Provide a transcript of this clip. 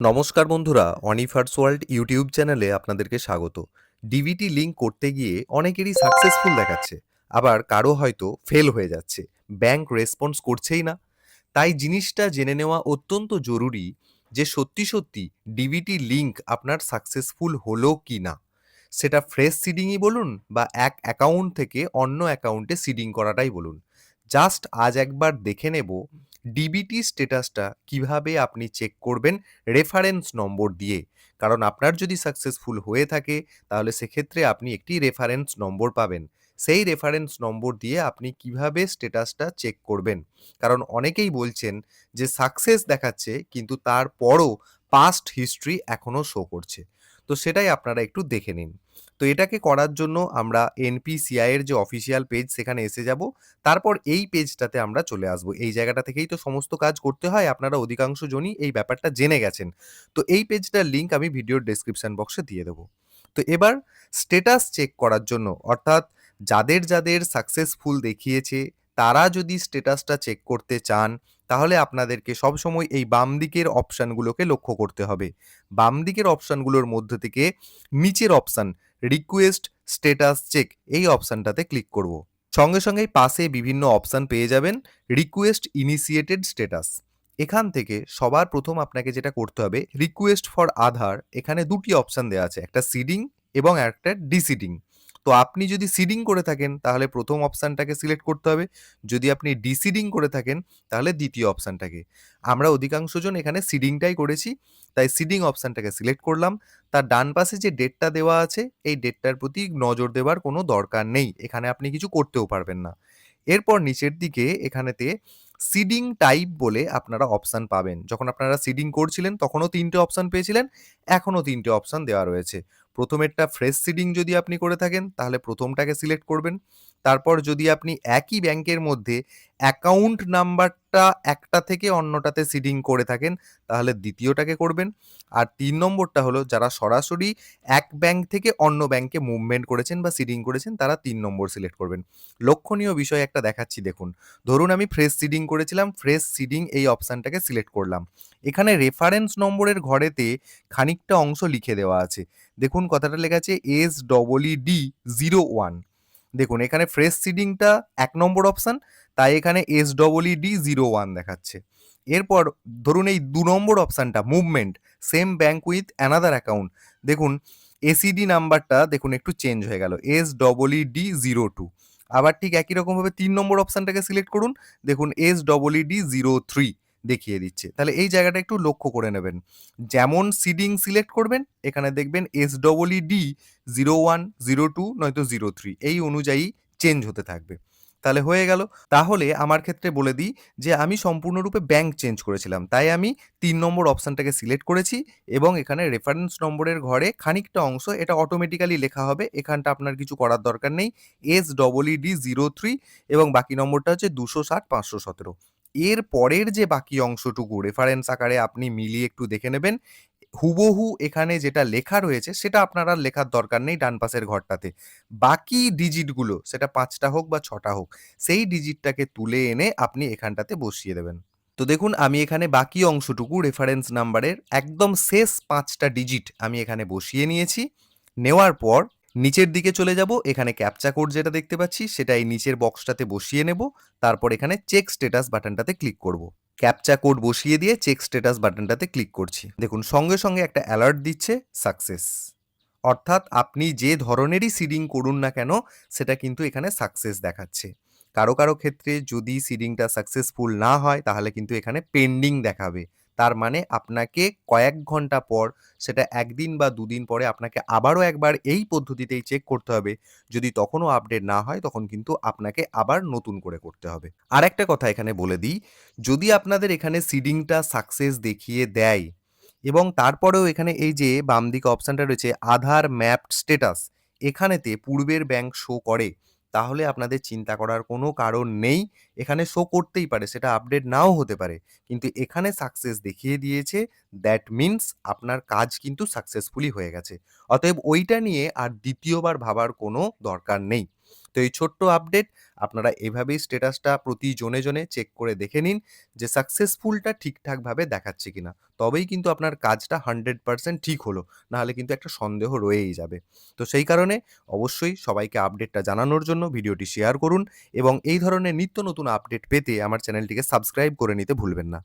নমস্কার বন্ধুরা, অনিফার্স world YouTube চ্যানেলে আপনাদেরকে স্বাগত। ডিবিটি লিঙ্ক করতে গিয়ে অনেকেরই সাকসেসফুল দেখাচ্ছে, আবার কারো হয়তো ফেল হয়ে যাচ্ছে, ব্যাংক রেসপন্স করছেই না। তাই জিনিসটা জেনে নেওয়া অত্যন্ত জরুরি যে সত্যি সত্যি ডিবিটি লিঙ্ক আপনার সাকসেসফুল হলো কি না। সেটা ফ্রেশ সিডিংই বলুন বা এক অ্যাকাউন্ট থেকে অন্য অ্যাকাউন্টে সিডিং করাটাই বলুন, জাস্ট আজ একবার দেখে নেব ডিবিটি স্ট্যাটাসটা কিভাবে আপনি চেক করবেন রেফারেন্স নম্বর দিয়ে। কারণ আপনার যদি সাকসেসফুল হয়ে থাকে তাহলে সেক্ষেত্রে আপনি একটি রেফারেন্স নম্বর পাবেন। সেই রেফারেন্স নম্বর দিয়ে আপনি কিভাবে স্ট্যাটাসটা চেক করবেন। কারণ অনেকেই বলছেন যে সাকসেস দেখাচ্ছে কিন্তু তারপরও পাস্ট হিস্ট্রি এখনও শো করছে। তো সেটাই আপনারা একটু দেখে নিন। তো এটাকে করার জন্য আমরা এনপিসিআই এর যে অফিসিয়াল পেজ সেখানে এসে যাব। তারপর এই পেজটাতে আমরা চলে আসব। এই জায়গাটা থেকেই তো সমস্ত কাজ করতে হয়। আপনারা অধিকাংশ জনই এই ব্যাপারটা জেনে গেছেন। তো এই পেজটার লিংক আমি ভিডিওর ডেসক্রিপশন বক্সে দিয়ে দেব। তো এবার স্ট্যাটাস চেক করার জন্য, অর্থাৎ যাদের সাকসেসফুল দেখিয়েছে তারা যদি স্ট্যাটাসটা চেক করতে চান, তাহলে আপনাদেরকে সবসময় এই বাম দিকের অপশানগুলোকে লক্ষ্য করতে হবে। বাম দিকের অপশানগুলোর মধ্যে থেকে নিচের অপশান রিকোয়েস্ট স্ট্যাটাস চেক, এই অপশানটাতে ক্লিক করব। সঙ্গে সঙ্গেই পাশে বিভিন্ন অপশান পেয়ে যাবেন রিকোয়েস্ট ইনিশিয়েটেড স্ট্যাটাস। এখান থেকে সবার প্রথম আপনাকে যেটা করতে হবে, রিকোয়েস্ট ফর আধার, এখানে দুটি অপশান দেওয়া আছে, একটা সিডিং এবং একটা ডিসিডিং। তো আপনি যদি সিডিং করে থাকেন তাহলে প্রথম অপশানটাকে সিলেক্ট করতে হবে, যদি আপনি ডিসিডিং করে থাকেন তাহলে দ্বিতীয় অপশানটাকে। আমরা অধিকাংশজন এখানে সিডিংটাই করেছি, তাই সিডিং অপশানটাকে সিলেক্ট করলাম। তার ডান পাশে যে ডেটটা দেওয়া আছে এই ডেটটার প্রতি নজর দেওয়ার কোনো দরকার নেই, এখানে আপনি কিছু করতেও পারবেন না। এরপর নিচের দিকে এখানেতে সিডিং টাইপ বলে আপনারা অপশান পাবেন। যখন আপনারা সিডিং করছিলেন তখনও তিনটে অপশান পেয়েছিলেন, এখনও তিনটে অপশান দেওয়া রয়েছে। প্রথমেরটা ফ্রেশ সিডিং যদি আপনি করে থাকেন তাহলে প্রথমটাকে সিলেক্ট করবেন। তারপর যদি আপনি একই ব্যাংকের মধ্যে অ্যাকাউন্ট নাম্বারটা একটা থেকে অন্যটাতে সিডিং করে থাকেন তাহলে দ্বিতীয়টাকে করবেন। আর ৩ নম্বরটা হলো যারা সরাসরি এক ব্যাংক থেকে অন্য ব্যাংকে মুভমেন্ট করেছেন বা সিডিং করেছেন তারা ৩ নম্বর সিলেক্ট করবেন। লক্ষণীয় বিষয় একটা দেখাচ্ছি দেখুন। ধরুন আমি ফ্রেশ সিডিং করেছিলাম, ফ্রেশ সিডিং এই অপশানটাকে সিলেক্ট করলাম। এখানে রেফারেন্স নম্বরের ঘরেতে খানিকটা অংশ লিখে দেওয়া আছে। দেখুন কথাটা লেখা আছে SEED01। দেখুন এখানে ফ্রেশ সিডিংটা ১ নম্বর অপশান, তাই এখানে SEED01 দেখাচ্ছে। এরপর ধরুন এই ২ নম্বর অপশানটা movement, same bank with another account. দেখুন এসইডি নাম্বারটা দেখুন একটু চেঞ্জ হয়ে গেল, SEED02। আবার ঠিক একই রকমভাবে ৩ নম্বর অপশানটাকে সিলেক্ট করুন। দেখুন SEED03 দেখিয়ে দিচ্ছে। তাহলে এই জায়গাটা একটু লক্ষ্য করে নেবেন। যেমন সিডিং সিলেক্ট করবেন এখানে দেখবেন SEED01, 02 নয়তো 03 এই অনুযায়ী চেঞ্জ হতে থাকবে। তাহলে হয়ে গেল। তাহলে আমার ক্ষেত্রে বলে দিই যে আমি সম্পূর্ণরূপে ব্যাংক চেঞ্জ করেছিলাম। তাই আমি ৩ নম্বর অপশানটাকে সিলেক্ট করেছি এবং এখানে রেফারেন্স নম্বরের ঘরে খানিকটা অংশ এটা অটোমেটিক্যালি লেখা হবে। এখানটা আপনার কিছু করার দরকার নেই। SEED03 এবং বাকি নম্বরটা হচ্ছে 260 517। এর পরের যে বাকি অংশটুকু রেফারেন্স আকারে আপনি মিলিয়ে একটু দেখে নেবেন। হুবহু এখানে যেটা লেখা রয়েছে সেটা আপনার আর লেখার দরকার নেই ডান পাশের ঘরটাতে। বাকি ডিজিটগুলো সেটা ৫ টা হোক বা ৬ টা হোক, সেই ডিজিটটাকে তুলে এনে আপনি এখানটাতে বসিয়ে দেবেন। তো দেখুন আমি এখানে বাকি অংশটুকু রেফারেন্স নাম্বারের একদম শেষ ৫ টা ডিজিট আমি এখানে বসিয়ে নিয়েছি। নেওয়ার পর নিচের দিকে চলে যাব, এখানে ক্যাপচা কোড যেটা দেখতে পাচ্ছি সেটা এই নিচের বক্সটাতে বসিয়ে নেব। তারপর এখানে চেক স্ট্যাটাস বাটনটাতে ক্লিক করব। ক্যাপচা কোড বসিয়ে দিয়ে চেক স্ট্যাটাস বাটনটাতে ক্লিক করছি। দেখুন সঙ্গে সঙ্গে একটা অ্যালার্ট দিচ্ছে সাকসেস। অর্থাৎ আপনি যে ধরনেরই সিডিং করুন না কেন সেটা কিন্তু এখানে সাকসেস দেখাচ্ছে। কারো ক্ষেত্রে যদি সিডিংটা সাকসেসফুল না হয় তাহলে কিন্তু এখানে পেন্ডিং দেখাবে। তার মানে আপনাকে কয়েক ঘন্টা পর, সেটা ১ দিন বা ২ দিন পরে আপনাকে আবারও একবার এই পদ্ধতিতেই চেক করতে হবে। যদি তখনও আপডেট না হয় তখন কিন্তু আপনাকে আবার নতুন করে করতে হবে। আরেকটা কথা এখানে বলে দিই, যদি আপনাদের এখানে সিডিংটা সাকসেস দেখিয়ে দেয় এবং তারপরেও এখানে এই যে বাম দিকে অপশানটা রয়েছে আধার ম্যাপড স্ট্যাটাস, এখানেতে পূর্বের ব্যাংক শো করে, তাহলে আপনাদের চিন্তা করার কোনো কারণ নেই। এখানে শো করতেই পারে, সেটা আপডেট নাও হতে পারে। কিন্তু এখানে সাকসেস দেখিয়ে দিয়েছে, দ্যাট মিনস আপনার কাজ কিন্তু সাকসেসফুলি হয়ে গেছে। অতএব ওইটা নিয়ে আর দ্বিতীয়বার ভাবার কোনো দরকার নেই। তো এই ছোট্ট আপডেট আপনারা এভাবেই স্ট্যাটাসটা প্রতি জনে, জনে চেক করে দেখে নিন যে সাকসেসফুলটা ঠিকঠাকভাবে দেখাচ্ছে কিনা। তবেই কিন্তু আপনার কাজটা 100% ঠিক হলো। নাহলে কিন্তু একটা সন্দেহ রয়েই যাবে। তো সেই কারণে অবশ্যই সবাইকে আপডেটটা জানানোর জন্য ভিডিওটি শেয়ার করুন এবং এই ধরনের নিত্য নতুন আপডেট পেতে আমার চ্যানেলটিকে সাবস্ক্রাইব করে নিতে ভুলবেন না।